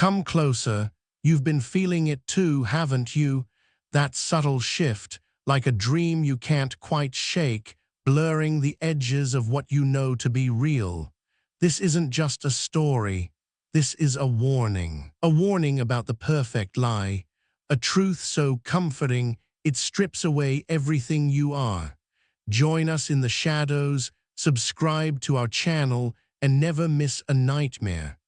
Come closer. You've been feeling it too, haven't you? That subtle shift, like a dream you can't quite shake, blurring the edges of what you know to be real. This isn't just a story. This is a warning. A warning about the perfect lie. A truth so comforting, it strips away everything you are. Join us in the shadows, subscribe to our channel, and never miss a nightmare.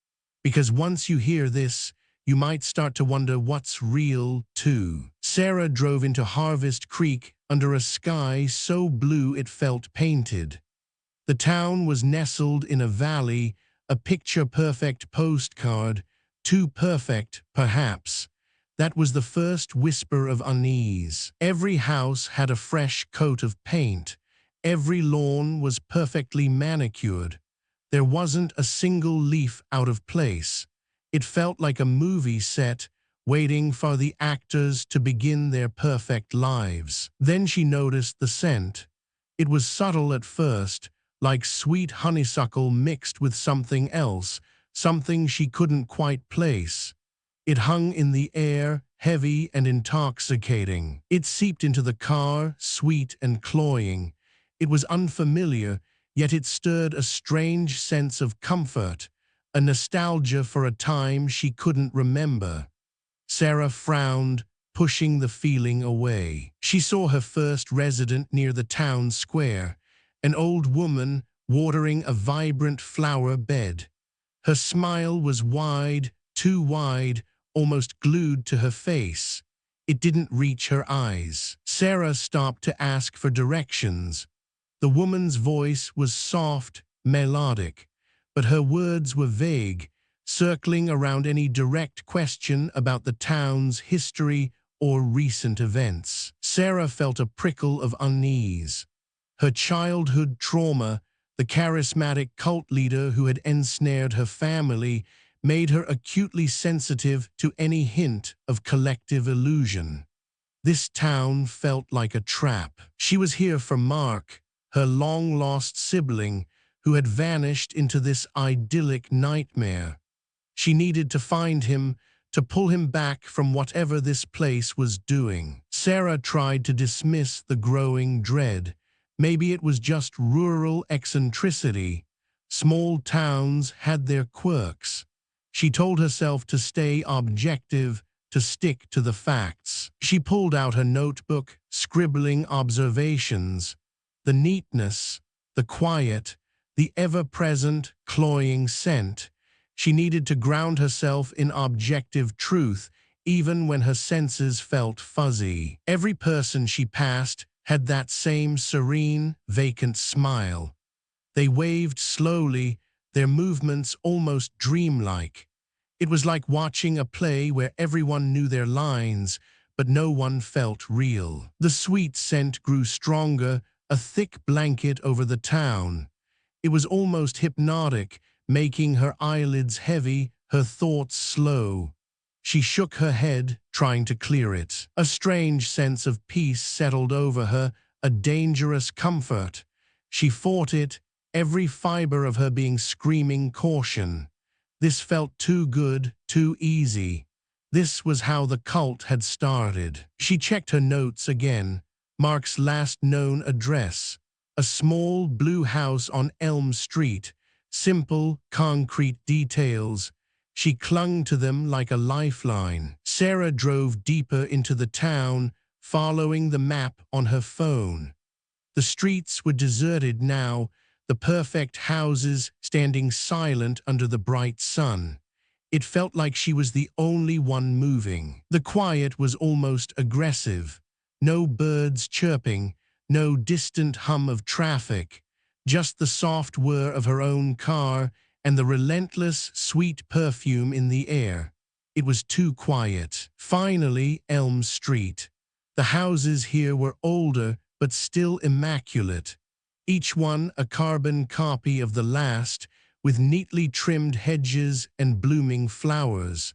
Because once you hear this, you might start to wonder what's real, too. Sarah drove into Harvest Creek under a sky so blue it felt painted. The town was nestled in a valley, a picture-perfect postcard, too perfect, perhaps. That was the first whisper of unease. Every house had a fresh coat of paint. Every lawn was perfectly manicured. There wasn't a single leaf out of place. It felt like a movie set, waiting for the actors to begin their perfect lives. Then she noticed the scent. It was subtle at first, like sweet honeysuckle mixed with something else, something she couldn't quite place. It hung in the air, heavy and intoxicating. It seeped into the car, sweet and cloying. It was unfamiliar, yet it stirred a strange sense of comfort, a nostalgia for a time she couldn't remember. Sarah frowned, pushing the feeling away. She saw her first resident near the town square, an old woman watering a vibrant flower bed. Her smile was wide, too wide, almost glued to her face. It didn't reach her eyes. Sarah stopped to ask for directions. The woman's voice was soft, melodic, but her words were vague, circling around any direct question about the town's history or recent events. Sarah felt a prickle of unease. Her childhood trauma, the charismatic cult leader who had ensnared her family, made her acutely sensitive to any hint of collective illusion. This town felt like a trap. She was here for Mark, her long-lost sibling, who had vanished into this idyllic nightmare. She needed to find him, to pull him back from whatever this place was doing. Sarah tried to dismiss the growing dread. Maybe it was just rural eccentricity. Small towns had their quirks. She told herself to stay objective, to stick to the facts. She pulled out her notebook, scribbling observations. The neatness, the quiet, the ever-present, cloying scent. She needed to ground herself in objective truth, even when her senses felt fuzzy. Every person she passed had that same serene, vacant smile. They waved slowly, their movements almost dreamlike. It was like watching a play where everyone knew their lines, but no one felt real. The sweet scent grew stronger, a thick blanket over the town. It was almost hypnotic, making her eyelids heavy, her thoughts slow. She shook her head, trying to clear it. A strange sense of peace settled over her, a dangerous comfort. She fought it, every fiber of her being screaming caution. This felt too good, too easy. This was how the cult had started. She checked her notes again. Mark's last known address, a small blue house on Elm Street, simple, concrete details. She clung to them like a lifeline. Sarah drove deeper into the town, following the map on her phone. The streets were deserted now, the perfect houses standing silent under the bright sun. It felt like she was the only one moving. The quiet was almost aggressive. No birds chirping, no distant hum of traffic, just the soft whir of her own car and the relentless, sweet perfume in the air. It was too quiet. Finally, Elm Street. The houses here were older, but still immaculate. Each one a carbon copy of the last, with neatly trimmed hedges and blooming flowers.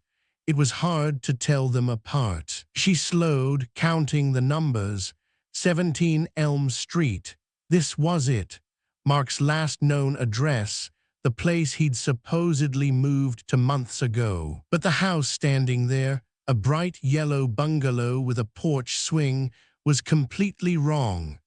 It was hard to tell them apart. She slowed, counting the numbers. 17 Elm Street. This was it. Mark's last known address, the place he'd supposedly moved to months ago. But the house standing there, a bright yellow bungalow with a porch swing, was completely wrong.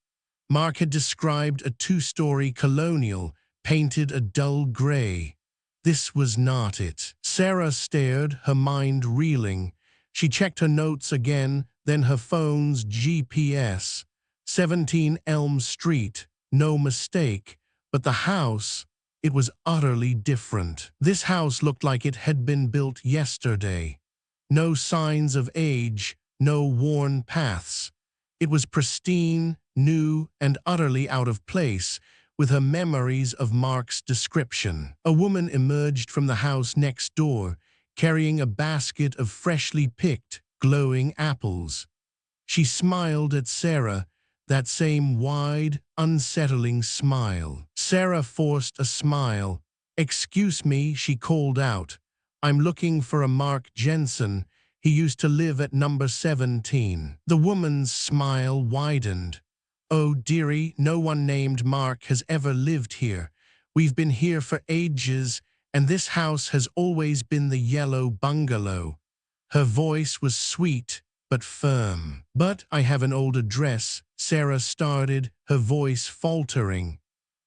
Mark had described a two-story colonial, painted a dull gray. This was not it. Sarah stared, her mind reeling. She checked her notes again, then her phone's GPS. 17 Elm Street, no mistake. But the house, it was utterly different. This house looked like it had been built yesterday. No signs of age, no worn paths. It was pristine, new, and utterly out of place, with her memories of Mark's description. A woman emerged from the house next door, carrying a basket of freshly picked, glowing apples. She smiled at Sarah, that same wide, unsettling smile. Sarah forced a smile. "Excuse me," she called out. "I'm looking for a Mark Jensen. He used to live at number 17. The woman's smile widened. "Oh, dearie, no one named Mark has ever lived here. We've been here for ages, and this house has always been the yellow bungalow." Her voice was sweet, but firm. "But I have an old address," Sarah started, her voice faltering.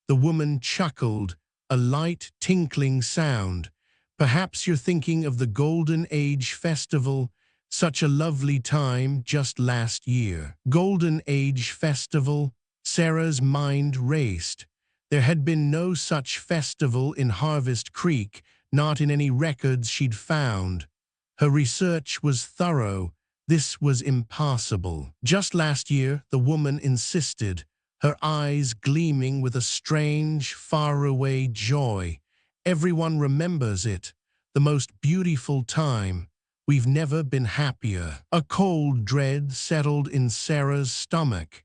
The woman chuckled, a light, tinkling sound. "Perhaps you're thinking of the Golden Age Festival. Such a lovely time just last year." Golden Age Festival? Sarah's mind raced. There had been no such festival in Harvest Creek, not in any records she'd found. Her research was thorough. This was impossible. "Just last year," the woman insisted, her eyes gleaming with a strange, faraway joy. "Everyone remembers it. The most beautiful time. We've never been happier." A cold dread settled in Sarah's stomach.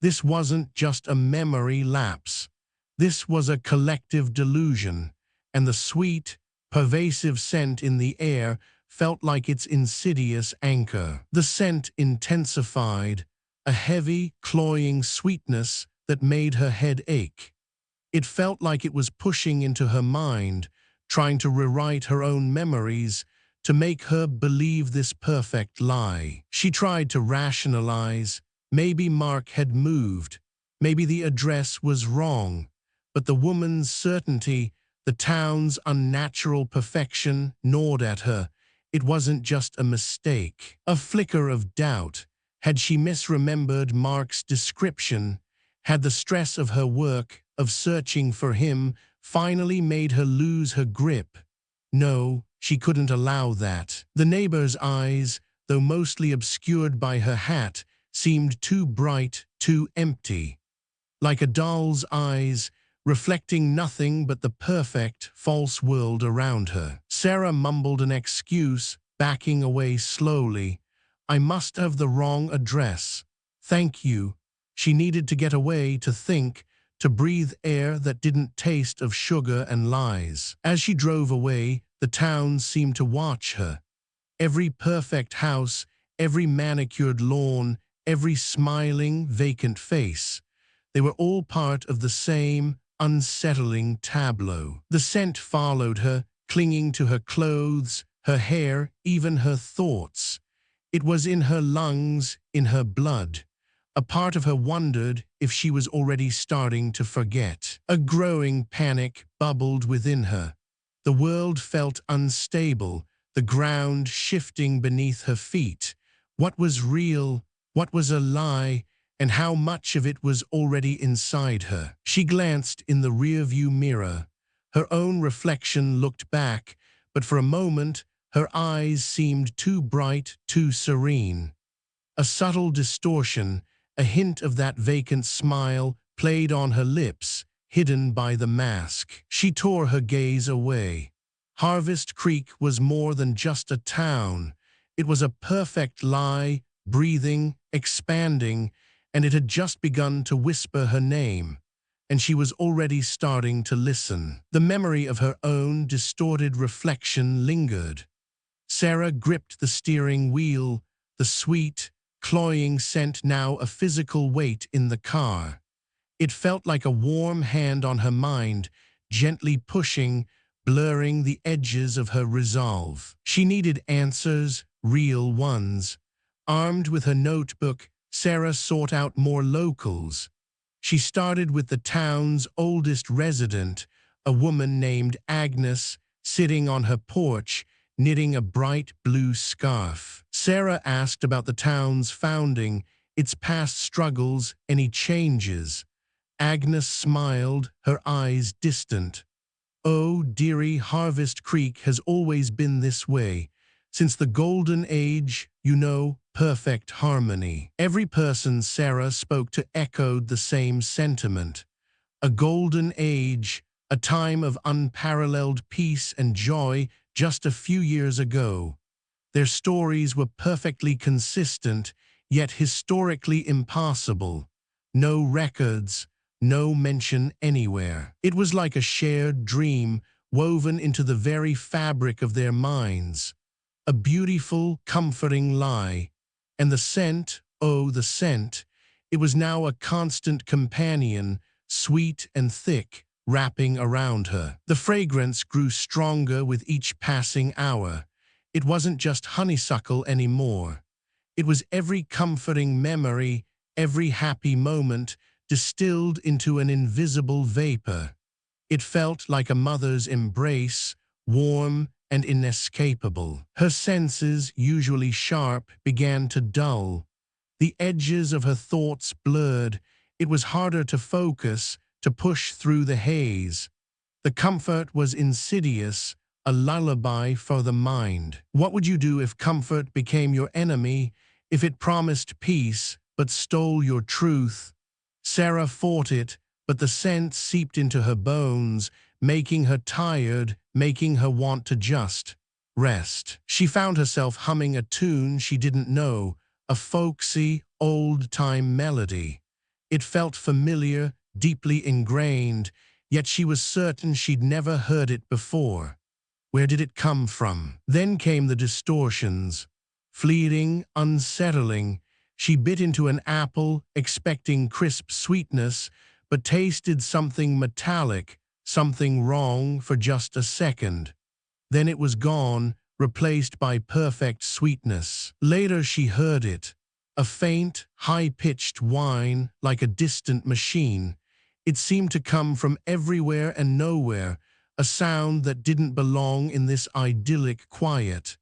This wasn't just a memory lapse. This was a collective delusion, and the sweet, pervasive scent in the air felt like its insidious anchor. The scent intensified, a heavy, cloying sweetness that made her head ache. It felt like it was pushing into her mind, trying to rewrite her own memories, to make her believe this perfect lie. She tried to rationalize. Maybe Mark had moved. Maybe the address was wrong. But the woman's certainty, the town's unnatural perfection, gnawed at her. It wasn't just a mistake. A flicker of doubt. Had she misremembered Mark's description? Had the stress of her work, of searching for him, finally made her lose her grip? No, she couldn't allow that. The neighbor's eyes, though mostly obscured by her hat, seemed too bright, too empty. Like a doll's eyes, reflecting nothing but the perfect, false world around her. Sarah mumbled an excuse, backing away slowly. "I must have the wrong address. Thank you." She needed to get away, to think, to breathe air that didn't taste of sugar and lies. As she drove away, the town seemed to watch her. Every perfect house, every manicured lawn, every smiling, vacant face. They were all part of the same unsettling tableau. The scent followed her, clinging to her clothes, her hair, even her thoughts. It was in her lungs, in her blood. A part of her wondered if she was already starting to forget. A growing panic bubbled within her. The world felt unstable, the ground shifting beneath her feet. What was real? What was a lie? And how much of it was already inside her? She glanced in the rearview mirror. Her own reflection looked back, but for a moment, her eyes seemed too bright, too serene. A subtle distortion, a hint of that vacant smile, played on her lips, hidden by the mask. She tore her gaze away. Harvest Creek was more than just a town. It was a perfect lie, breathing, expanding, and it had just begun to whisper her name, and she was already starting to listen. The memory of her own distorted reflection lingered. Sarah gripped the steering wheel, the sweet, cloying scent now a physical weight in the car. It felt like a warm hand on her mind, gently pushing, blurring the edges of her resolve. She needed answers, real ones. Armed with her notebook, Sarah sought out more locals. She started with the town's oldest resident, a woman named Agnes, sitting on her porch, knitting a bright blue scarf. Sarah asked about the town's founding, its past struggles, any changes. Agnes smiled, her eyes distant. "Oh, dearie, Harvest Creek has always been this way. Since the golden age, you know, perfect harmony." Every person Sarah spoke to echoed the same sentiment. A golden age, a time of unparalleled peace and joy just a few years ago. Their stories were perfectly consistent, yet historically impossible. No records, no mention anywhere. It was like a shared dream woven into the very fabric of their minds. A beautiful, comforting lie. And the scent, oh, the scent, it was now a constant companion, sweet and thick, wrapping around her. The fragrance grew stronger with each passing hour. It wasn't just honeysuckle anymore. It was every comforting memory, every happy moment, distilled into an invisible vapor. It felt like a mother's embrace, warm and inescapable. Her senses, usually sharp, began to dull. The edges of her thoughts blurred. It was harder to focus, to push through the haze. The comfort was insidious, a lullaby for the mind. What would you do if comfort became your enemy, if it promised peace but stole your truth? Sarah fought it, but the scent seeped into her bones, making her tired, making her want to just rest. She found herself humming a tune she didn't know, a folksy, old-time melody. It felt familiar, deeply ingrained, yet she was certain she'd never heard it before. Where did it come from? Then came the distortions. Fleeting, unsettling. She bit into an apple, expecting crisp sweetness, but tasted something metallic, something wrong for just a second. Then it was gone, replaced by perfect sweetness. Later she heard it. A faint, high-pitched whine, like a distant machine. It seemed to come from everywhere and nowhere, a sound that didn't belong in this idyllic quiet.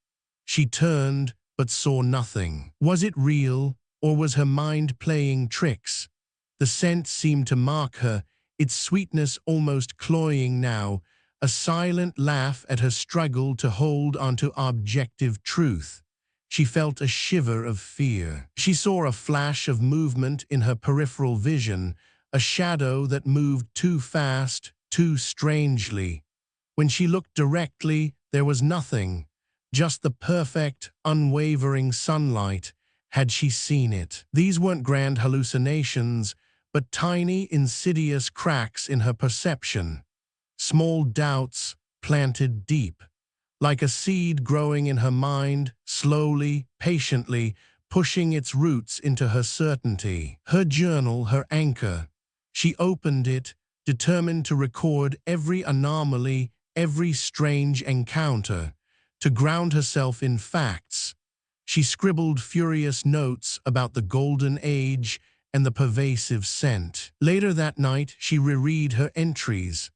She turned, but saw nothing. Was it real, or was her mind playing tricks? The scent seemed to mock her, its sweetness almost cloying now, a silent laugh at her struggle to hold onto objective truth. She felt a shiver of fear. She saw a flash of movement in her peripheral vision, a shadow that moved too fast, too strangely. When she looked directly, there was nothing, just the perfect, unwavering sunlight. Had she seen it? These weren't grand hallucinations, but tiny, insidious cracks in her perception. Small doubts planted deep. Like a seed growing in her mind, slowly, patiently, pushing its roots into her certainty. Her journal, her anchor. She opened it, determined to record every anomaly, every strange encounter, to ground herself in facts. She scribbled furious notes about the golden age and the pervasive scent. Later that night, she reread her entries.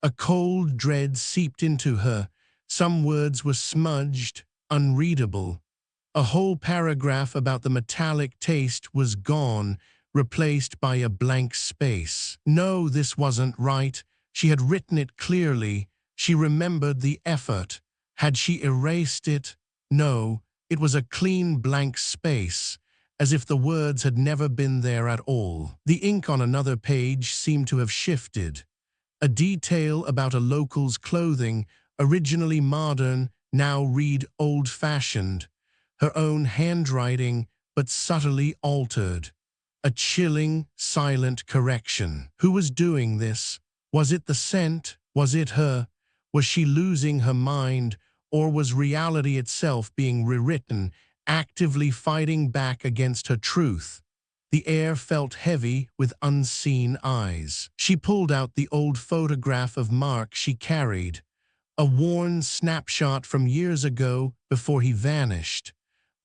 A cold dread seeped into her. Some words were smudged, unreadable. A whole paragraph about the metallic taste was gone, replaced by a blank space. No, this wasn't right. She had written it clearly. She remembered the effort. Had she erased it? No, it was a clean blank space, as if the words had never been there at all. The ink on another page seemed to have shifted. A detail about a local's clothing, originally modern, now read old-fashioned. Her own handwriting, but subtly altered. A chilling, silent correction. Who was doing this? Was it the scent? Was it her? Was she losing her mind, or was reality itself being rewritten, actively fighting back against her truth? The air felt heavy with unseen eyes. She pulled out the old photograph of Mark she carried, a worn snapshot from years ago before he vanished,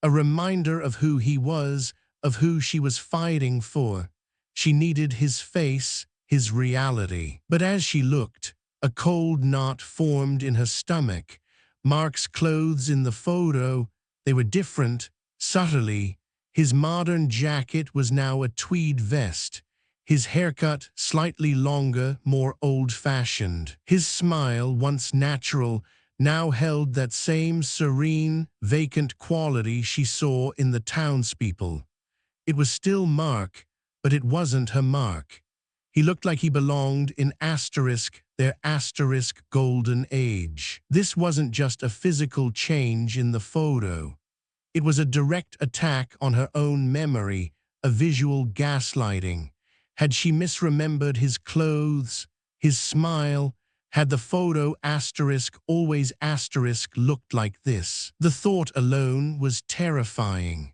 a reminder of who he was, of who she was fighting for. She needed his face, his reality. But as she looked, a cold knot formed in her stomach. Mark's clothes in the photo, they were different, subtly. His modern jacket was now a tweed vest, his haircut slightly longer, more old-fashioned. His smile, once natural, now held that same serene, vacant quality she saw in the townspeople. It was still Mark, but it wasn't her Mark. He looked like he belonged in their golden age. This wasn't just a physical change in the photo. It was a direct attack on her own memory, a visual gaslighting. Had she misremembered his clothes, his smile? Had the photo always looked like this? The thought alone was terrifying.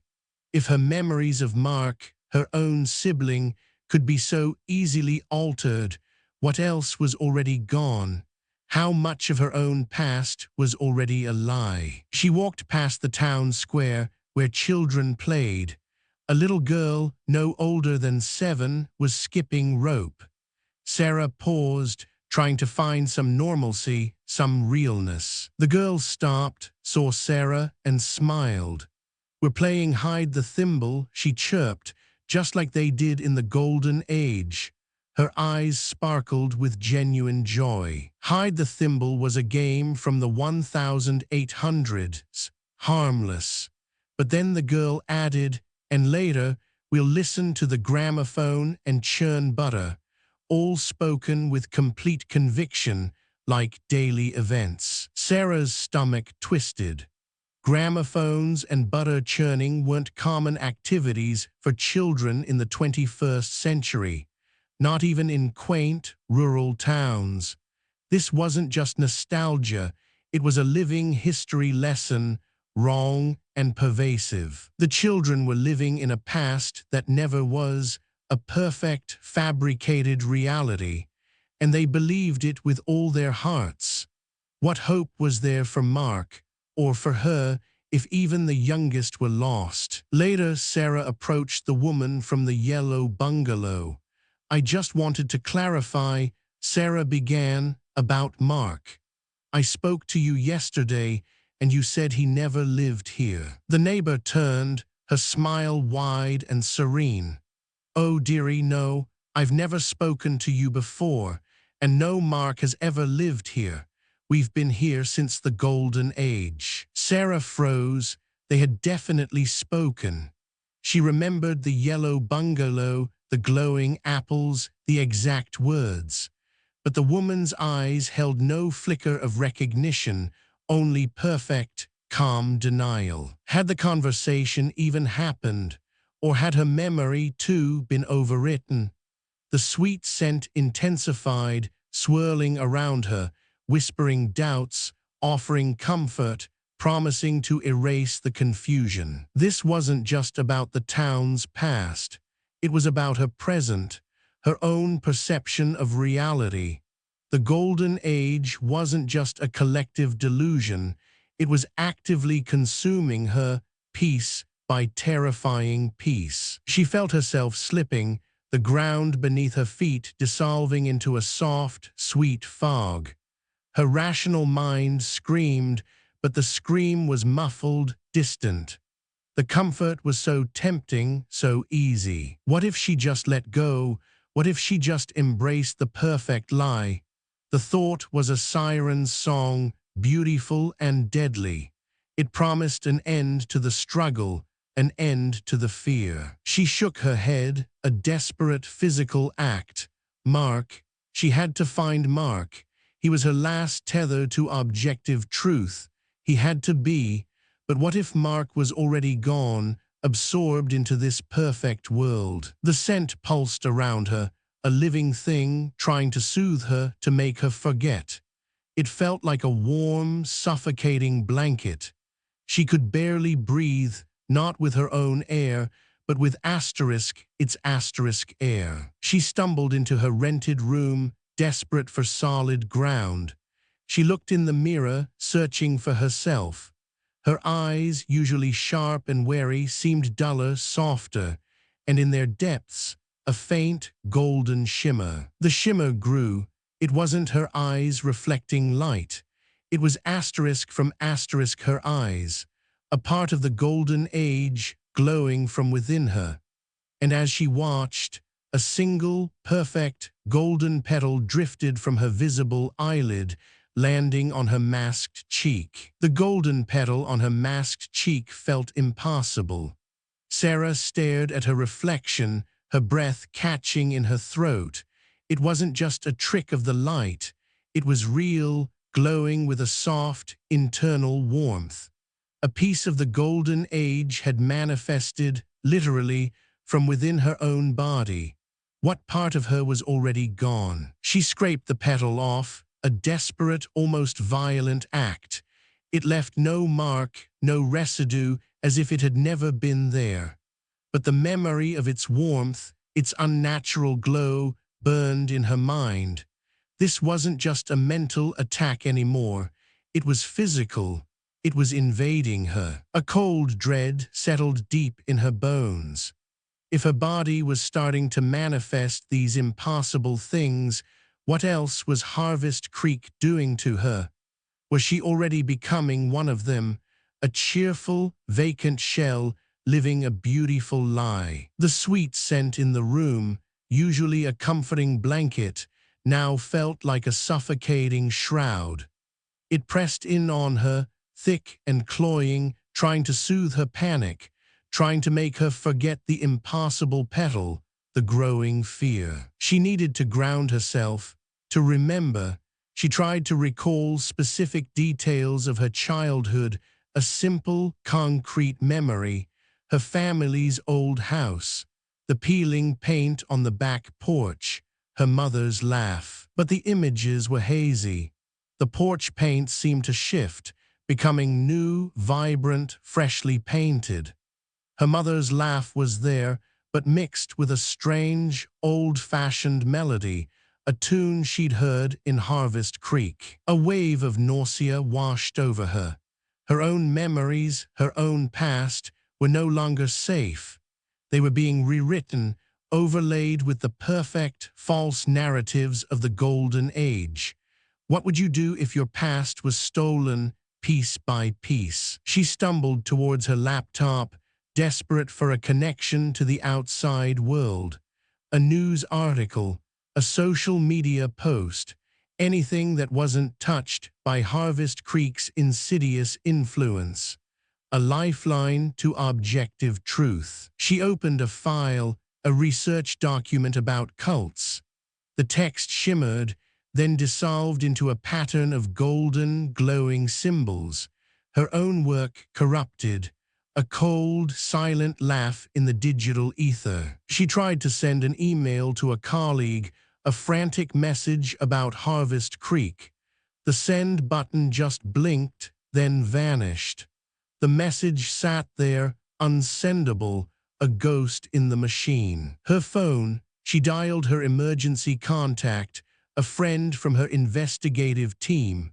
If her memories of Mark, her own sibling, could be so easily altered, what else was already gone? How much of her own past was already a lie? She walked past the town square where children played. A little girl, no older than 7, was skipping rope. Sarah paused, trying to find some normalcy, some realness. The girl stopped, saw Sarah, and smiled. "We're playing hide the thimble," she chirped, just like they did in the golden age. Her eyes sparkled with genuine joy. Hide the thimble was a game from the 1800s, harmless. But then the girl added, "And later, we'll listen to the gramophone and churn butter," all spoken with complete conviction, like daily events. Sarah's stomach twisted. Gramophones and butter churning weren't common activities for children in the 21st century, not even in quaint, rural towns. This wasn't just nostalgia, it was a living history lesson, wrong and pervasive. The children were living in a past that never was, a perfect, fabricated reality, and they believed it with all their hearts. What hope was there for Mark, or for her, if even the youngest were lost? Later, Sarah approached the woman from the yellow bungalow. "I just wanted to clarify," Sarah began, "about Mark. I spoke to you yesterday, and you said he never lived here." The neighbor turned, her smile wide and serene. "Oh, dearie, no, I've never spoken to you before, and no, Mark has ever lived here. We've been here since the golden age." Sarah froze. They had definitely spoken. She remembered the yellow bungalow, the glowing apples, the exact words. But the woman's eyes held no flicker of recognition, only perfect, calm denial. Had the conversation even happened? Or had her memory, too, been overwritten? The sweet scent intensified, swirling around her, whispering doubts, offering comfort, promising to erase the confusion. This wasn't just about the town's past. It was about her present, her own perception of reality. The golden age wasn't just a collective delusion. It was actively consuming her, piece by terrifying piece. She felt herself slipping, the ground beneath her feet dissolving into a soft, sweet fog. Her rational mind screamed, but the scream was muffled, distant. The comfort was so tempting, so easy. What if she just let go? What if she just embraced the perfect lie? The thought was a siren's song, beautiful and deadly. It promised an end to the struggle, an end to the fear. She shook her head, a desperate physical act. Mark. She had to find Mark. He was her last tether to objective truth. He had to be. But what if Mark was already gone, absorbed into this perfect world? The scent pulsed around her, a living thing trying to soothe her, to make her forget. It felt like a warm, suffocating blanket. She could barely breathe, not with her own air, but with its asterisk air. She stumbled into her rented room, desperate for solid ground. She looked in the mirror, searching for herself. Her eyes, usually sharp and wary, seemed duller, softer, and in their depths, a faint, golden shimmer. The shimmer grew. It wasn't her eyes reflecting light. It was asterisk from asterisk her eyes, a part of the golden age glowing from within her. And as she watched, a single, perfect, golden petal drifted from her visible eyelid, landing on her masked cheek. The golden petal on her masked cheek felt impossible. Sarah stared at her reflection, her breath catching in her throat. It wasn't just a trick of the light. It was real, glowing with a soft, internal warmth. A piece of the golden age had manifested, literally, from within her own body. What part of her was already gone? She scraped the petal off, a desperate, almost violent act. It left no mark, no residue, as if it had never been there. But the memory of its warmth, its unnatural glow, burned in her mind. This wasn't just a mental attack anymore. It was physical. It was invading her. A cold dread settled deep in her bones. If her body was starting to manifest these impossible things, what else was Harvest Creek doing to her? Was she already becoming one of them, a cheerful, vacant shell living a beautiful lie? The sweet scent in the room, usually a comforting blanket, now felt like a suffocating shroud. It pressed in on her, thick and cloying, trying to soothe her panic, trying to make her forget the impossible petal, the growing fear. She needed to ground herself, to remember. She tried to recall specific details of her childhood, a simple, concrete memory, her family's old house, the peeling paint on the back porch, her mother's laugh. But the images were hazy. The porch paint seemed to shift, becoming new, vibrant, freshly painted. Her mother's laugh was there, but mixed with a strange, old-fashioned melody, a tune she'd heard in Harvest Creek. A wave of nausea washed over her. Her own memories, her own past, were no longer safe. They were being rewritten, overlaid with the perfect, false narratives of the Golden Age. What would you do if your past was stolen piece by piece? She stumbled towards her laptop, desperate for a connection to the outside world. A news article, a social media post, anything that wasn't touched by Harvest Creek's insidious influence. A lifeline to objective truth. She opened a file, a research document about cults. The text shimmered, then dissolved into a pattern of golden, glowing symbols. Her own work corrupted, a cold, silent laugh in the digital ether. She tried to send an email to a colleague, a frantic message about Harvest Creek. The send button just blinked, then vanished. The message sat there, unsendable, a ghost in the machine. Her phone, she dialed her emergency contact, a friend from her investigative team.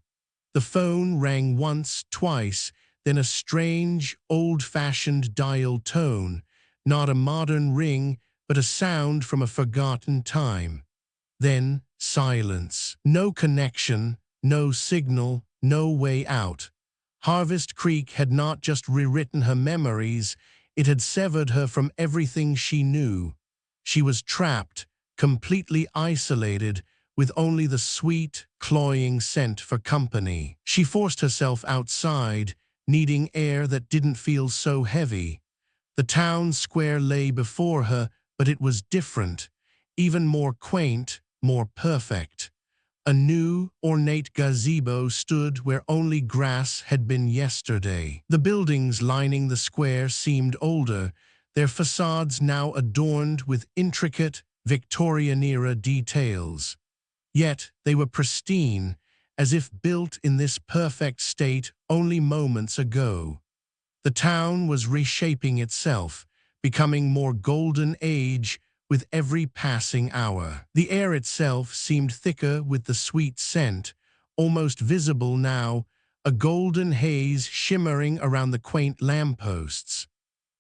The phone rang once, twice, then a strange, old-fashioned dial tone, not a modern ring, but a sound from a forgotten time. Then silence. No connection, no signal, no way out. Harvest Creek had not just rewritten her memories, it had severed her from everything she knew. She was trapped, completely isolated, with only the sweet, cloying scent for company. She forced herself outside, needing air that didn't feel so heavy. The town square lay before her, but it was different, even more quaint, more perfect. A new, ornate gazebo stood where only grass had been yesterday. The buildings lining the square seemed older, their facades now adorned with intricate, Victorian-era details. Yet they were pristine, as if built in this perfect state only moments ago. The town was reshaping itself, becoming more golden age with every passing hour. The air itself seemed thicker with the sweet scent, almost visible now, a golden haze shimmering around the quaint lampposts.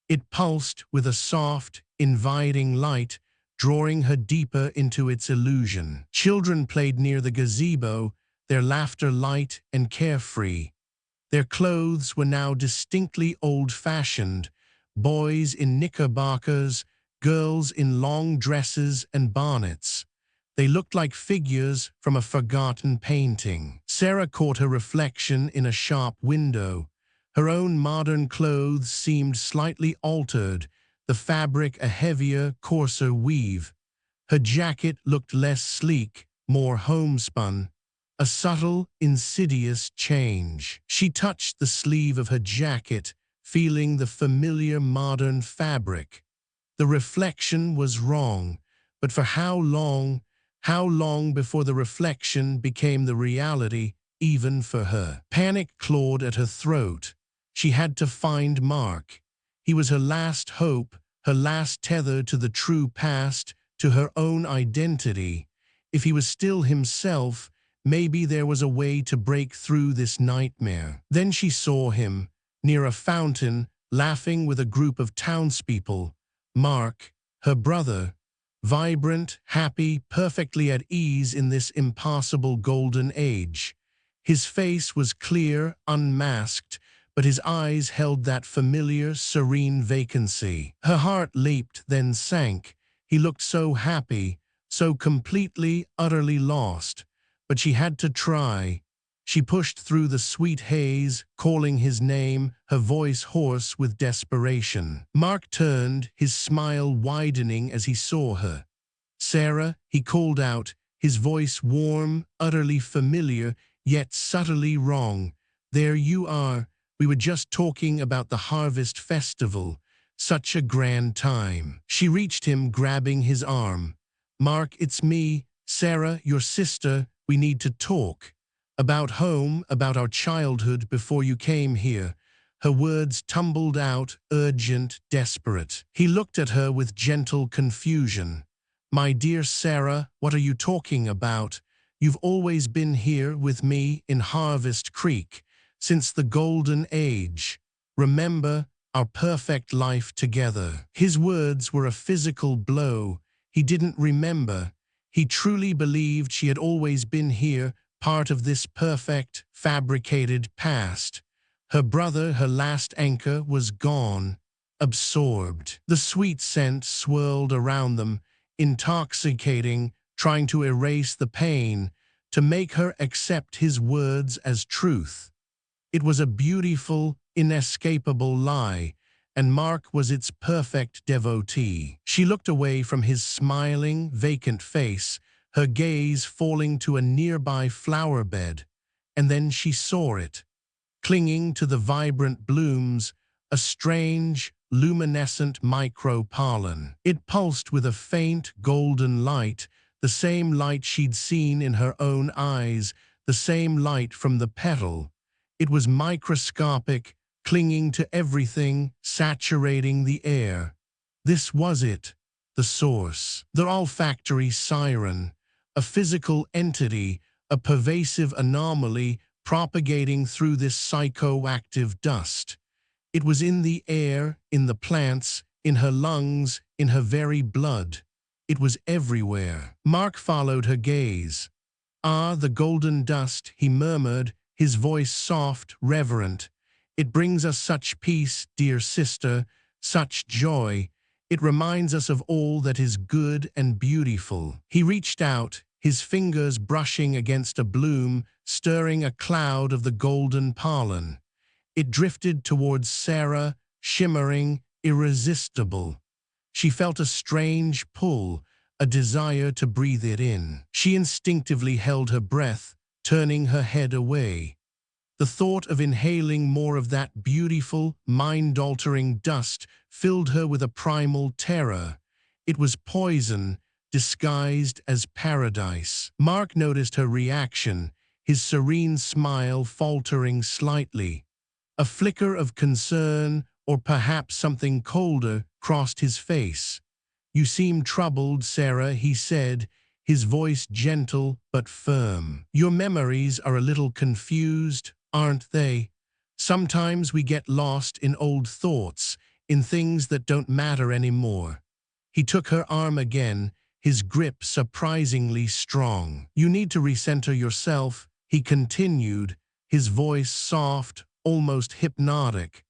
It pulsed with a soft, inviting light, drawing her deeper into its illusion. Children played near the gazebo, their laughter light and carefree. Their clothes were now distinctly old-fashioned, boys in knickerbockers, girls in long dresses and bonnets. They looked like figures from a forgotten painting. Sarah caught her reflection in a shop window. Her own modern clothes seemed slightly altered, the fabric a heavier, coarser weave. Her jacket looked less sleek, more homespun. A subtle, insidious change. She touched the sleeve of her jacket, feeling the familiar modern fabric. The reflection was wrong, but for how long before the reflection became the reality, even for her? Panic clawed at her throat. She had to find Mark. He was her last hope, her last tether to the true past, to her own identity. If he was still himself, maybe there was a way to break through this nightmare. Then she saw him, near a fountain, laughing with a group of townspeople. Mark, her brother, vibrant, happy, perfectly at ease in this impossible golden age. His face was clear, unmasked, but his eyes held that familiar, serene vacancy. Her heart leaped, then sank. He looked so happy, so completely, utterly lost. But she had to try. She pushed through the sweet haze, calling his name, her voice hoarse with desperation. Mark turned, his smile widening as he saw her. "Sarah," he called out, his voice warm, utterly familiar, yet subtly wrong. "There you are. We were just talking about the Harvest Festival. Such a grand time." She reached him, grabbing his arm. "Mark, it's me, Sarah, your sister. We need to talk. About home, about our childhood before you came here." Her words tumbled out, urgent, desperate. He looked at her with gentle confusion. "My dear Sarah, what are you talking about? You've always been here with me in Harvest Creek, since the golden age. Remember our perfect life together." His words were a physical blow. He didn't remember. He truly believed she had always been here, part of this perfect, fabricated past. Her brother, her last anchor, was gone, absorbed. The sweet scent swirled around them, intoxicating, trying to erase the pain, to make her accept his words as truth. It was a beautiful, inescapable lie, and Mark was its perfect devotee. She looked away from his smiling, vacant face, her gaze falling to a nearby flower bed, and then she saw it. Clinging to the vibrant blooms, a strange, luminescent micro-pollen. It pulsed with a faint, golden light, the same light she'd seen in her own eyes, the same light from the petal. It was microscopic, clinging to everything, saturating the air. This was it, the source. The olfactory siren, a physical entity, a pervasive anomaly propagating through this psychoactive dust. It was in the air, in the plants, in her lungs, in her very blood. It was everywhere. Mark followed her gaze. "Ah, the golden dust," he murmured, his voice soft, reverent. "It brings us such peace, dear sister, such joy. It reminds us of all that is good and beautiful." He reached out, his fingers brushing against a bloom, stirring a cloud of the golden pollen. It drifted towards Sarah, shimmering, irresistible. She felt a strange pull, a desire to breathe it in. She instinctively held her breath, turning her head away. The thought of inhaling more of that beautiful, mind-altering dust filled her with a primal terror. It was poison, disguised as paradise. Mark noticed her reaction, his serene smile faltering slightly. A flicker of concern, or perhaps something colder, crossed his face. "You seem troubled, Sarah," he said, his voice gentle but firm. "Your memories are a little confused, aren't they? Sometimes we get lost in old thoughts, in things that don't matter anymore." He took her arm again, his grip surprisingly strong. "You need to recenter yourself," he continued, his voice soft, almost hypnotic.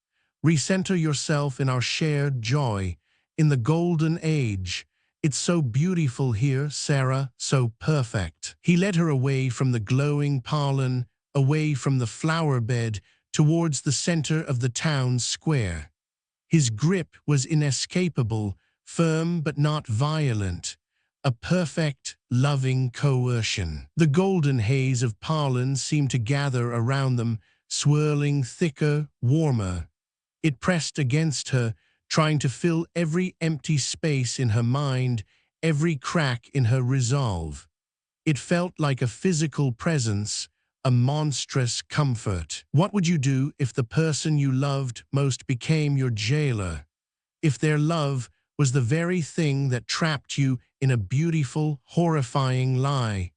"Recenter yourself in our shared joy, in the golden age. It's so beautiful here, Sarah, so perfect." He led her away from the glowing pollen, away from the flower bed, towards the center of the town square. His grip was inescapable, firm but not violent, a perfect, loving coercion. The golden haze of pollen seemed to gather around them, swirling thicker, warmer. It pressed against her, trying to fill every empty space in her mind, every crack in her resolve. It felt like a physical presence, a monstrous comfort. What would you do if the person you loved most became your jailer? If their love was the very thing that trapped you in a beautiful, horrifying lie?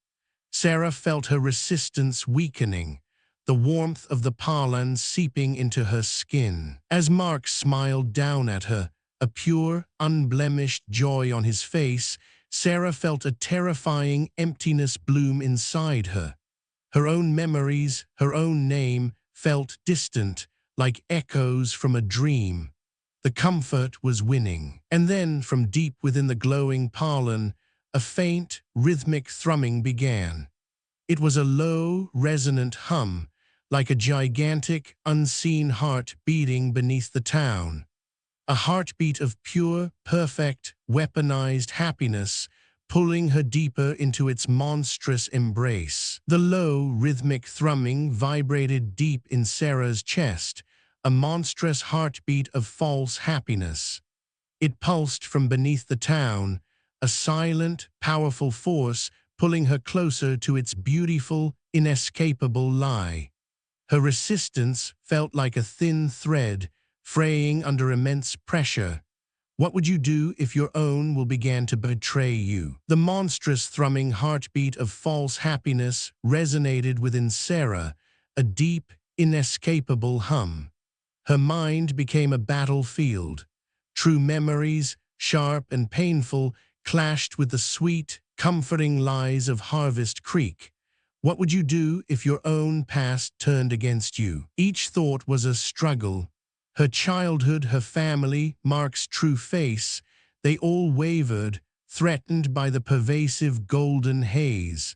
Sarah felt her resistance weakening, the warmth of the pollen seeping into her skin. As Mark smiled down at her, a pure, unblemished joy on his face, Sarah felt a terrifying emptiness bloom inside her. Her own memories, her own name, felt distant, like echoes from a dream. The comfort was winning. And then, from deep within the glowing pollen, a faint, rhythmic thrumming began. It was a low, resonant hum, like a gigantic, unseen heart beating beneath the town. A heartbeat of pure, perfect, weaponized happiness, pulling her deeper into its monstrous embrace. The low, rhythmic thrumming vibrated deep in Sarah's chest, a monstrous heartbeat of false happiness. It pulsed from beneath the town, a silent, powerful force pulling her closer to its beautiful, inescapable lie. Her resistance felt like a thin thread, fraying under immense pressure. What would you do if your own will began to betray you? The monstrous thrumming heartbeat of false happiness resonated within Sarah, a deep, inescapable hum. Her mind became a battlefield. True memories, sharp and painful, clashed with the sweet, comforting lies of Harvest Creek. What would you do if your own past turned against you? Each thought was a struggle. Her childhood, her family, Mark's true face, they all wavered, threatened by the pervasive golden haze.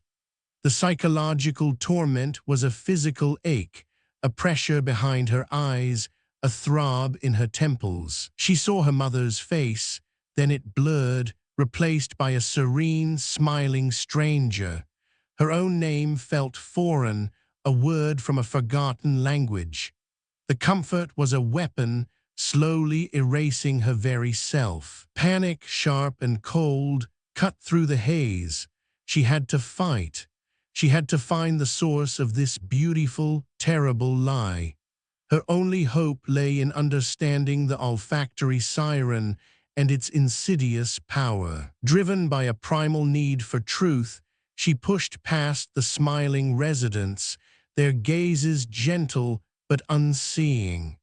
The psychological torment was a physical ache, a pressure behind her eyes, a throb in her temples. She saw her mother's face, then it blurred, replaced by a serene, smiling stranger. Her own name felt foreign, a word from a forgotten language. The comfort was a weapon, slowly erasing her very self. Panic, sharp and cold, cut through the haze. She had to fight. She had to find the source of this beautiful, terrible lie. Her only hope lay in understanding the olfactory siren and its insidious power. Driven by a primal need for truth, she pushed past the smiling residents, their gazes gentle but unseeing.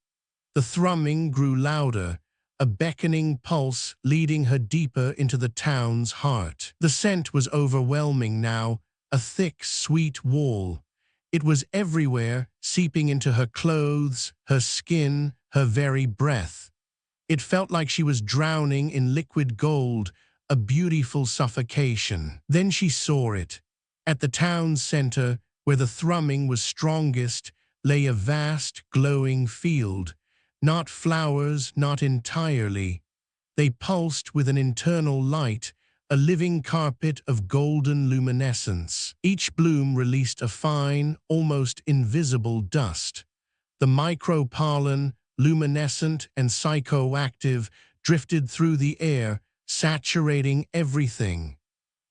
The thrumming grew louder, a beckoning pulse leading her deeper into the town's heart. The scent was overwhelming now, a thick, sweet wall. It was everywhere, seeping into her clothes, her skin, her very breath. It felt like she was drowning in liquid gold, a beautiful suffocation. Then she saw it. At the town's center, where the thrumming was strongest, lay a vast, glowing field. Not flowers, not entirely. They pulsed with an internal light, a living carpet of golden luminescence. Each bloom released a fine, almost invisible dust. The micropollen, luminescent and psychoactive, drifted through the air, saturating everything.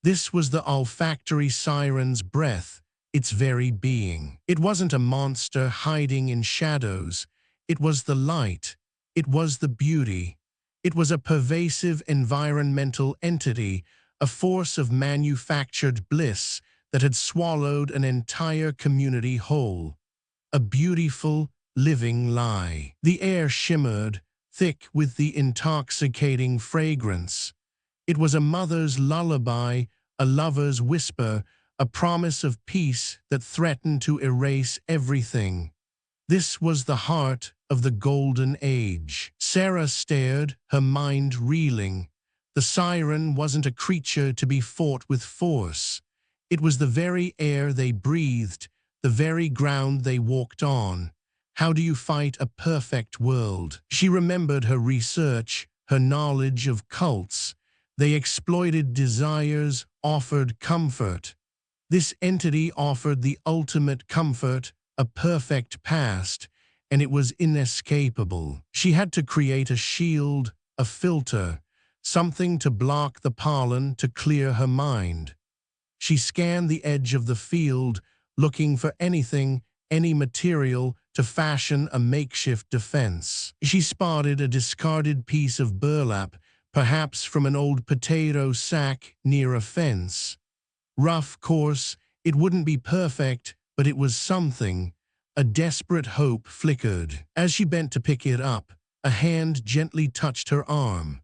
This was the olfactory siren's breath, its very being. It wasn't a monster hiding in shadows. It was the light, It was the beauty. It was a pervasive environmental entity, a force of manufactured bliss that had swallowed an entire community whole. A beautiful, living lie. The air shimmered, thick with the intoxicating fragrance. It was a mother's lullaby, a lover's whisper, a promise of peace that threatened to erase everything. This was the heart of the golden age. Sarah stared, her mind reeling. The siren wasn't a creature to be fought with force. It was the very air they breathed, the very ground they walked on. How do you fight a perfect world? She remembered her research, her knowledge of cults. They exploited desires, offered comfort. This entity offered the ultimate comfort, a perfect past, and it was inescapable. She had to create a shield, a filter, something to block the pollen, to clear her mind. She scanned the edge of the field, looking for anything, any material, to fashion a makeshift defense. She spotted a discarded piece of burlap, perhaps from an old potato sack near a fence. Rough, coarse, it wouldn't be perfect, but it was something. A desperate hope flickered. As she bent to pick it up, a hand gently touched her arm.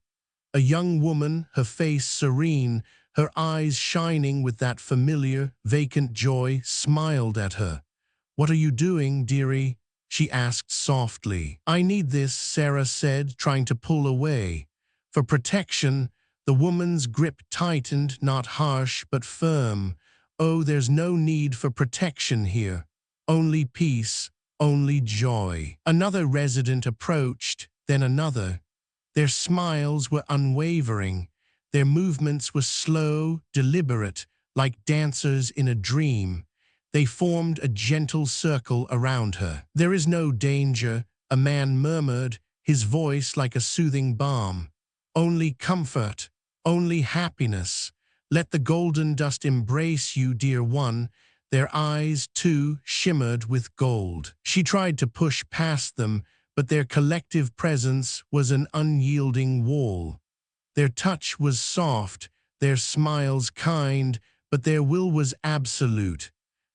A young woman, her face serene, her eyes shining with that familiar, vacant joy, smiled at her. "What are you doing, dearie?" she asked softly. "I need this," Sarah said, trying to pull away. For protection, the woman's grip tightened, not harsh but firm. "Oh, there's no need for protection here. Only peace, only joy." Another resident approached, then another. Their smiles were unwavering. Their movements were slow, deliberate, like dancers in a dream. They formed a gentle circle around her. "There is no danger," a man murmured, his voice like a soothing balm. "Only comfort, only happiness. Let the golden dust embrace you, dear one." Their eyes, too, shimmered with gold. She tried to push past them, but their collective presence was an unyielding wall. Their touch was soft, their smiles kind, but their will was absolute.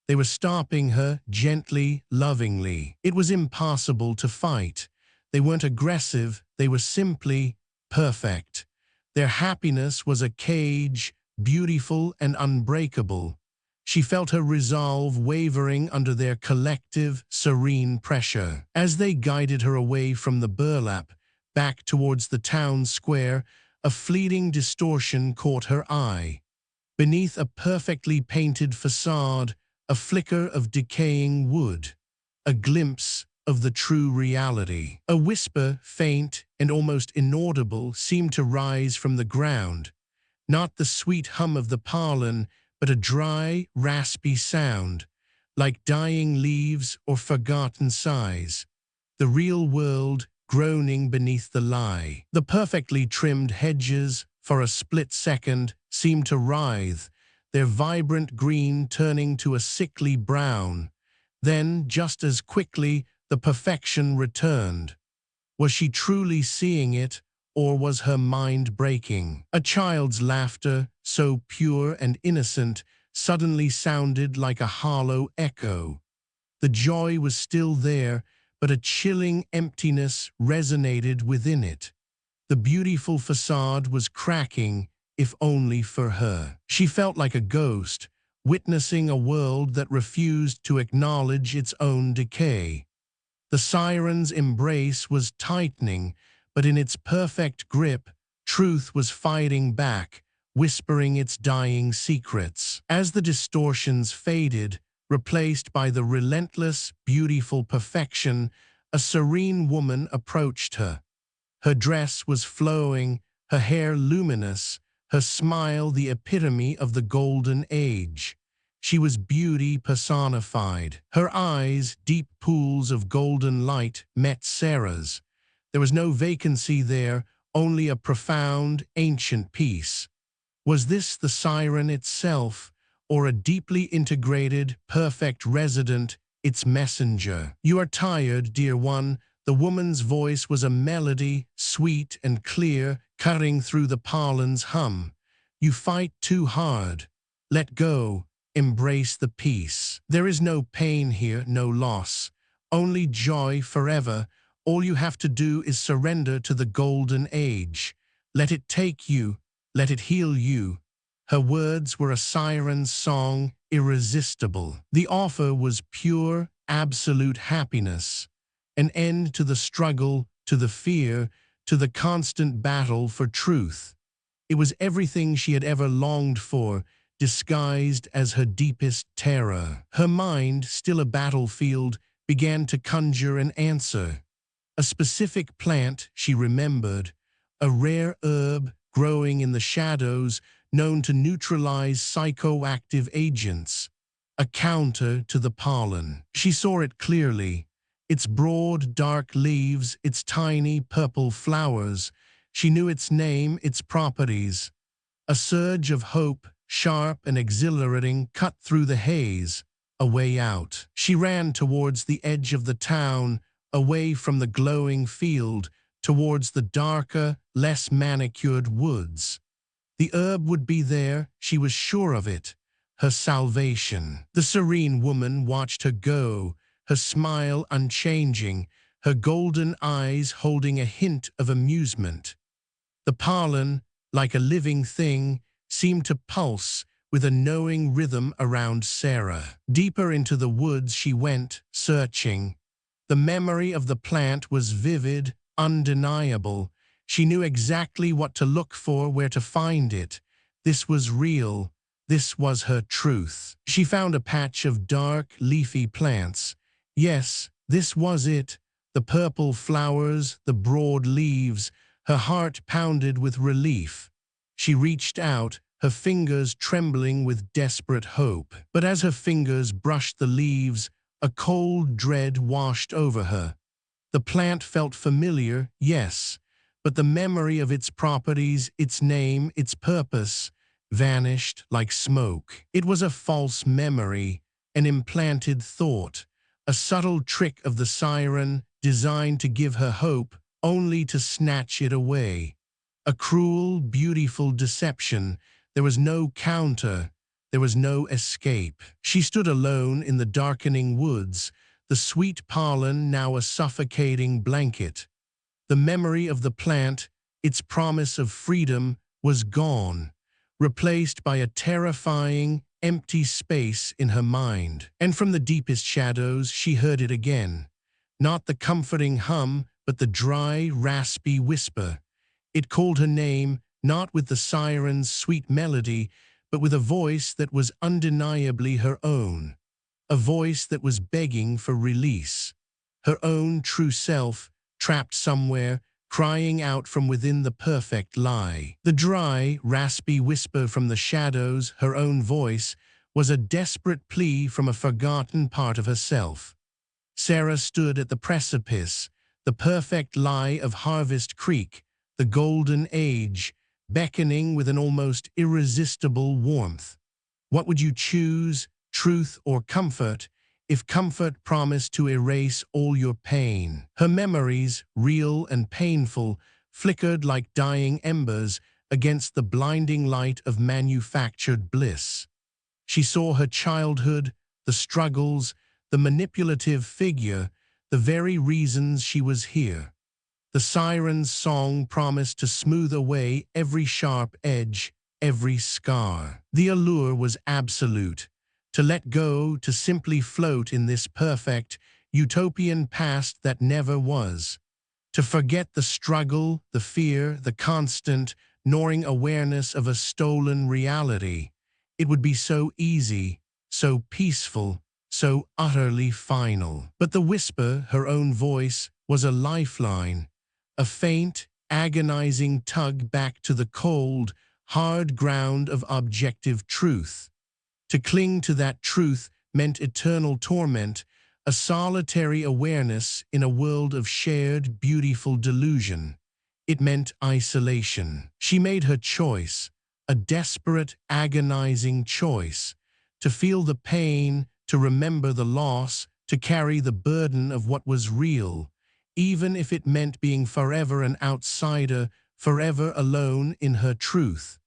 They were stopping her, gently, lovingly. It was impossible to fight. They weren't aggressive, they were simply perfect. Their happiness was a cage, beautiful and unbreakable. She felt her resolve wavering under their collective, serene pressure. As they guided her away from the burlap, back towards the town square, a fleeting distortion caught her eye. Beneath a perfectly painted facade, a flicker of decaying wood, a glimpse of the true reality. A whisper, faint and almost inaudible, seemed to rise from the ground. Not the sweet hum of the pollen, but a dry, raspy sound, like dying leaves or forgotten sighs. The real world groaning beneath the lie. The perfectly trimmed hedges, for a split second, seemed to writhe, their vibrant green turning to a sickly brown. Then, just as quickly, the perfection returned. Was she truly seeing it, or was her mind breaking? A child's laughter, so pure and innocent, suddenly sounded like a hollow echo. The joy was still there, but a chilling emptiness resonated within it. The beautiful facade was cracking, if only for her. She felt like a ghost, witnessing a world that refused to acknowledge its own decay. The siren's embrace was tightening, but in its perfect grip, truth was fighting back, whispering its dying secrets. As the distortions faded, replaced by the relentless, beautiful perfection, a serene woman approached her. Her dress was flowing, her hair luminous, her smile the epitome of the golden age. She was beauty personified. Her eyes, deep pools of golden light, met Sarah's. There was no vacancy there, only a profound, ancient peace. Was this the siren itself, or a deeply integrated, perfect resident, its messenger? "You are tired, dear one," The woman's voice was a melody, sweet and clear, cutting through the parlin's hum. You fight too hard. Let go. Embrace the peace. There is no pain here, no loss. Only joy forever. All you have to do is surrender to the golden age. Let it take you. Let it heal you. Her words were a siren's song, irresistible. The offer was pure, absolute happiness. An end to the struggle, to the fear, to the constant battle for truth. It was everything she had ever longed for, disguised as her deepest terror. Her mind, still a battlefield, began to conjure an answer. A specific plant, she remembered, a rare herb growing in the shadows, known to neutralize psychoactive agents, a counter to the pollen. She saw it clearly. Its broad, dark leaves, its tiny purple flowers. She knew its name, its properties. A surge of hope, sharp and exhilarating, cut through the haze. A way out. She ran towards the edge of the town, away from the glowing field, towards the darker, less manicured woods. The herb would be there, she was sure of it. Her salvation. The serene woman watched her go, her smile unchanging, her golden eyes holding a hint of amusement. The pollen, like a living thing, seemed to pulse with a knowing rhythm around Sarah. Deeper into the woods she went, searching. The memory of the plant was vivid, undeniable. She knew exactly what to look for, where to find it. This was real. This was her truth. She found a patch of dark, leafy plants. Yes, this was it. The purple flowers, the broad leaves. Her heart pounded with relief. She reached out, her fingers trembling with desperate hope. But as her fingers brushed the leaves, a cold dread washed over her. The plant felt familiar, yes, but the memory of its properties, its name, its purpose, vanished like smoke. It was a false memory, an implanted thought, a subtle trick of the siren designed to give her hope, only to snatch it away. A cruel, beautiful deception. There was no counter. There was no escape. She stood alone in the darkening woods, the sweet pollen now a suffocating blanket. The memory of the plant, its promise of freedom, was gone, replaced by a terrifying, empty space in her mind. And from the deepest shadows she heard it again. Not the comforting hum, but the dry, raspy whisper. It called her name, not with the siren's sweet melody, but with a voice that was undeniably her own. A voice that was begging for release. Her own true self, trapped somewhere, crying out from within the perfect lie. The dry, raspy whisper from the shadows, her own voice, was a desperate plea from a forgotten part of herself. Sarah stood at the precipice, the perfect lie of Harvest Creek, the golden age, beckoning with an almost irresistible warmth. What would you choose, truth or comfort, if comfort promised to erase all your pain? Her memories, real and painful, flickered like dying embers against the blinding light of manufactured bliss. She saw her childhood, the struggles, the manipulative figure, the very reasons she was here. The siren's song promised to smooth away every sharp edge, every scar. The allure was absolute. To let go, to simply float in this perfect, utopian past that never was. To forget the struggle, the fear, the constant, gnawing awareness of a stolen reality. It would be so easy, so peaceful, so utterly final. But the whisper, her own voice, was a lifeline, a faint, agonizing tug back to the cold, hard ground of objective truth. To cling to that truth meant eternal torment, a solitary awareness in a world of shared, beautiful delusion. It meant isolation. She made her choice, a desperate, agonizing choice, to feel the pain, to remember the loss, to carry the burden of what was real. even if it meant being forever an outsider, forever alone in her truth.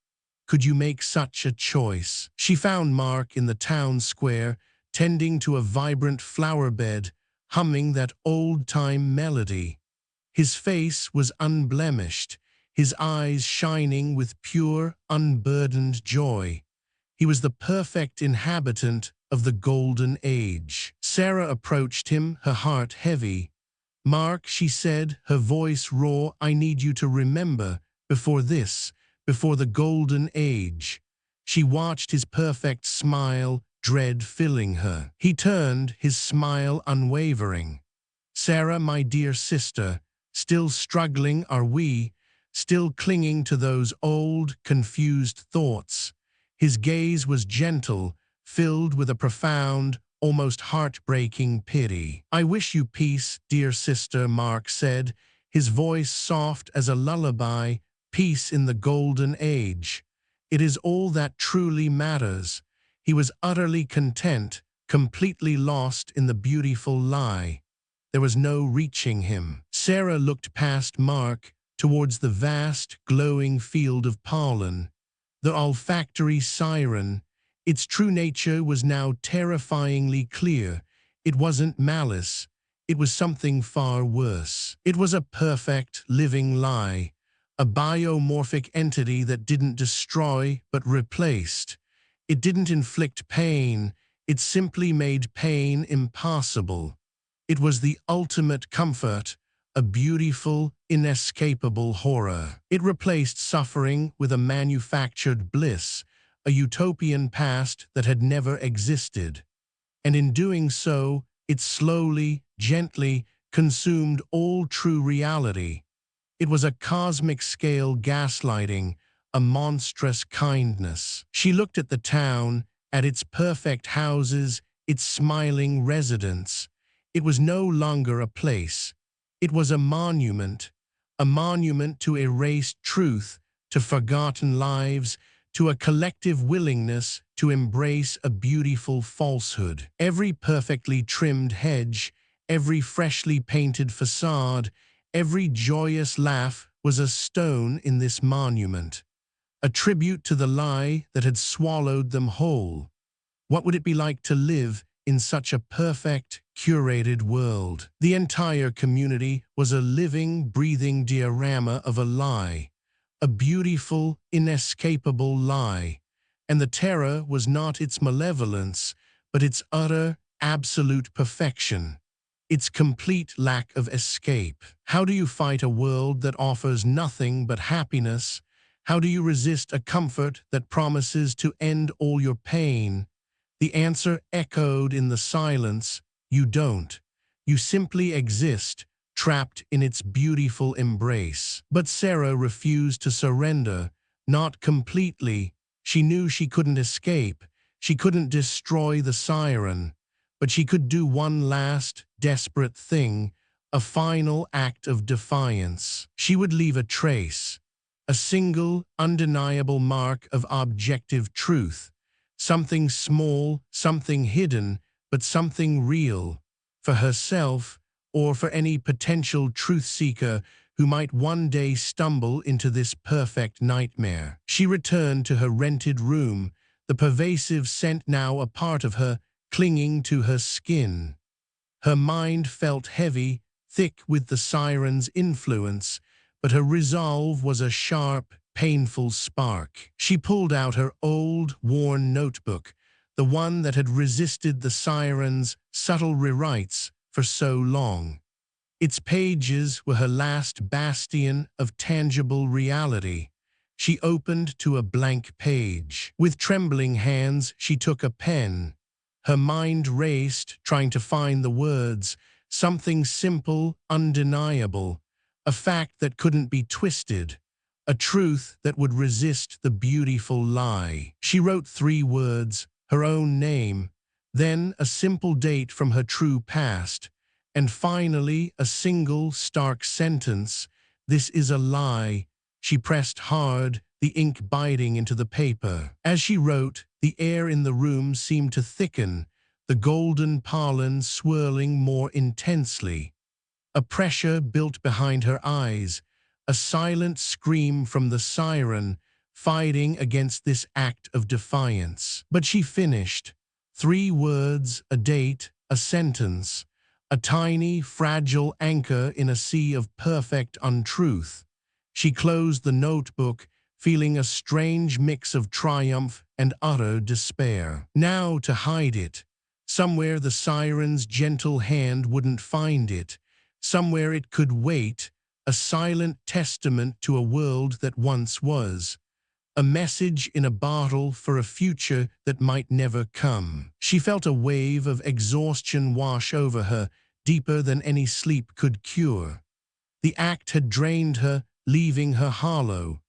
Could you make such a choice? She found Mark in the town square, tending to a vibrant flower bed, humming that old-time melody. His face was unblemished, his eyes shining with pure, unburdened joy. He was the perfect inhabitant of the golden age. Sarah approached him, her heart heavy. "Mark," she said, her voice raw, "I need you to remember, before this, before the golden age." She watched his perfect smile, dread filling her. He turned, his smile unwavering. "Sarah, my dear sister, still struggling are we, still clinging to those old, confused thoughts." His gaze was gentle, filled with a profound, almost heartbreaking pity. "I wish you peace, dear sister," Mark said, his voice soft as a lullaby, "peace in the golden age. It is all that truly matters." He was utterly content, completely lost in the beautiful lie. There was no reaching him. Sarah looked past Mark, towards the vast, glowing field of pollen. The olfactory siren. Its true nature was now terrifyingly clear. It wasn't malice. It was something far worse. It was a perfect, living lie. A biomorphic entity that didn't destroy, but replaced. It didn't inflict pain. It simply made pain impossible. It was the ultimate comfort, a beautiful, inescapable horror. It replaced suffering with a manufactured bliss, a utopian past that had never existed. And in doing so, it slowly, gently consumed all true reality. It was a cosmic-scale gaslighting, a monstrous kindness. She looked at the town, at its perfect houses, its smiling residents. It was no longer a place. It was a monument to erased truth, to forgotten lives, to a collective willingness to embrace a beautiful falsehood. Every perfectly trimmed hedge, every freshly painted facade, every joyous laugh was a stone in this monument, a tribute to the lie that had swallowed them whole. What would it be like to live in such a perfect, curated world? The entire community was a living, breathing diorama of a lie, a beautiful, inescapable lie. And the terror was not its malevolence, but its utter, absolute perfection, its complete lack of escape. How do you fight a world that offers nothing but happiness? How do you resist a comfort that promises to end all your pain? The answer echoed in the silence: you don't. You simply exist, trapped in its beautiful embrace. But Sarah refused to surrender, not completely. She knew she couldn't escape. She couldn't destroy the siren. But she could do one last, desperate thing, a final act of defiance. She would leave a trace, a single, undeniable mark of objective truth. Something small, something hidden, but something real, for herself or for any potential truth-seeker who might one day stumble into this perfect nightmare. She returned to her rented room, the pervasive scent now a part of her, clinging to her skin. Her mind felt heavy, thick with the siren's influence, but her resolve was a sharp, painful spark. She pulled out her old, worn notebook, the one that had resisted the siren's subtle rewrites for so long. Its pages were her last bastion of tangible reality. She opened to a blank page. With trembling hands, she took a pen. Her mind raced, trying to find the words, something simple, undeniable, a fact that couldn't be twisted, a truth that would resist the beautiful lie. She wrote 3 words, her own name, then a simple date from her true past, and finally a single stark sentence: "This is a lie." She pressed hard, the ink biting into the paper. As she wrote, the air in the room seemed to thicken, the golden pollen swirling more intensely. A pressure built behind her eyes, a silent scream from the siren, fighting against this act of defiance. But she finished. 3 words, a date, a sentence, a tiny, fragile anchor in a sea of perfect untruth. She closed the notebook, feeling a strange mix of triumph and utter despair. Now to hide it. Somewhere the siren's gentle hand wouldn't find it. Somewhere it could wait, a silent testament to a world that once was. A message in a bottle for a future that might never come. She felt a wave of exhaustion wash over her, deeper than any sleep could cure. The act had drained her, leaving her hollow.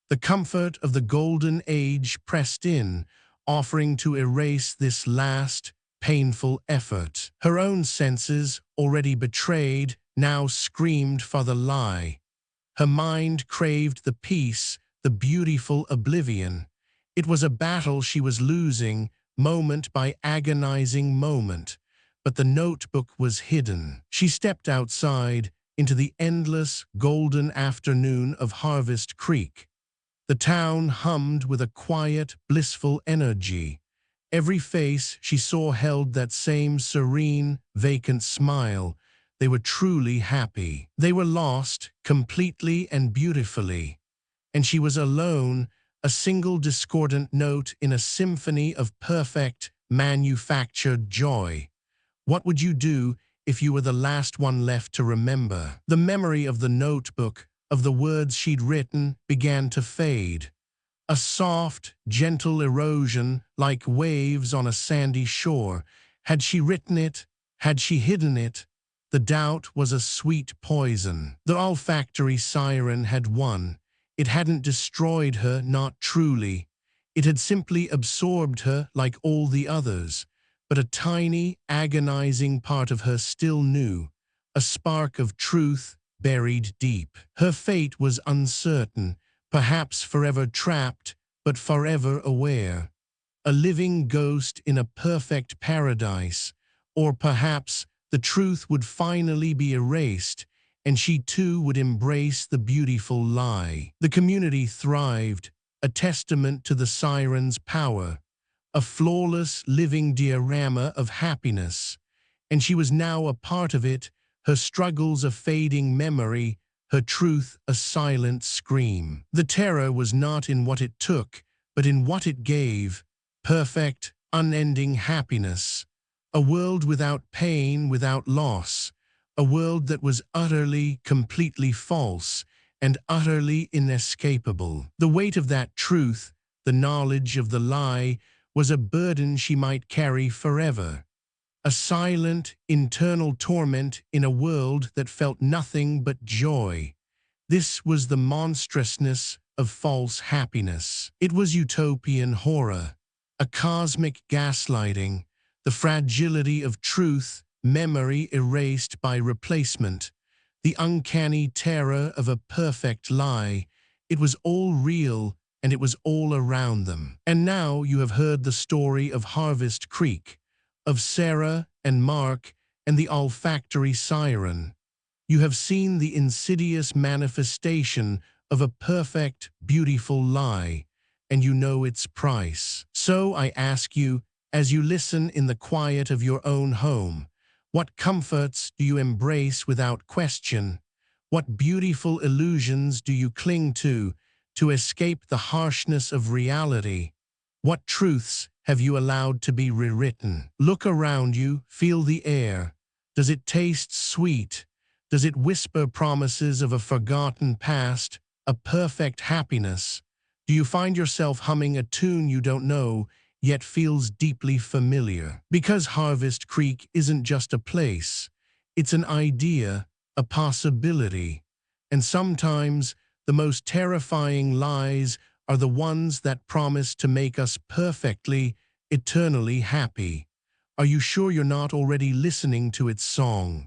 The comfort of the golden age pressed in, offering to erase this last, painful effort. Her own senses, already betrayed, now screamed for the lie. Her mind craved the peace, the beautiful oblivion. It was a battle she was losing, moment by agonizing moment. But the notebook was hidden. She stepped outside, into the endless, golden afternoon of Harvest Creek. The town hummed with a quiet, blissful energy. Every face she saw held that same serene, vacant smile. They were truly happy. They were lost, completely and beautifully. And she was alone, a single discordant note in a symphony of perfect, manufactured joy. What would you do if you were the last one left to remember? The memory of the notebook, of the words she'd written, began to fade. A soft, gentle erosion, like waves on a sandy shore. Had she written it? Had she hidden it? The doubt was a sweet poison. The olfactory siren had won. It hadn't destroyed her, not truly. It had simply absorbed her like all the others. But a tiny, agonizing part of her still knew, a spark of truth buried deep. Her fate was uncertain, perhaps forever trapped, but forever aware. A living ghost in a perfect paradise, or perhaps the truth would finally be erased, and she too would embrace the beautiful lie. The community thrived, a testament to the siren's power, a flawless, living diorama of happiness, and she was now a part of it, her struggles a fading memory, her truth a silent scream. The terror was not in what it took, but in what it gave, perfect, unending happiness. A world without pain, without loss. A world that was utterly, completely false, and utterly inescapable. The weight of that truth, the knowledge of the lie, was a burden she might carry forever. A silent, internal torment in a world that felt nothing but joy. This was the monstrousness of false happiness. It was utopian horror, a cosmic gaslighting, the fragility of truth, memory erased by replacement, the uncanny terror of a perfect lie. It was all real, and it was all around them. And now you have heard the story of Harvest Creek, of Sarah and Mark and the olfactory siren. You have seen the insidious manifestation of a perfect, beautiful lie, and you know its price. So I ask you, as you listen in the quiet of your own home, what comforts do you embrace without question? What beautiful illusions do you cling to escape the harshness of reality? What truths have you allowed to be rewritten? Look around you, feel the air. Does it taste sweet? Does it whisper promises of a forgotten past, a perfect happiness? Do you find yourself humming a tune you don't know, yet feels deeply familiar? Because Harvest Creek isn't just a place, it's an idea, a possibility. And sometimes the most terrifying lies are the ones that promise to make us perfectly, eternally happy. Are you sure you're not already listening to its song?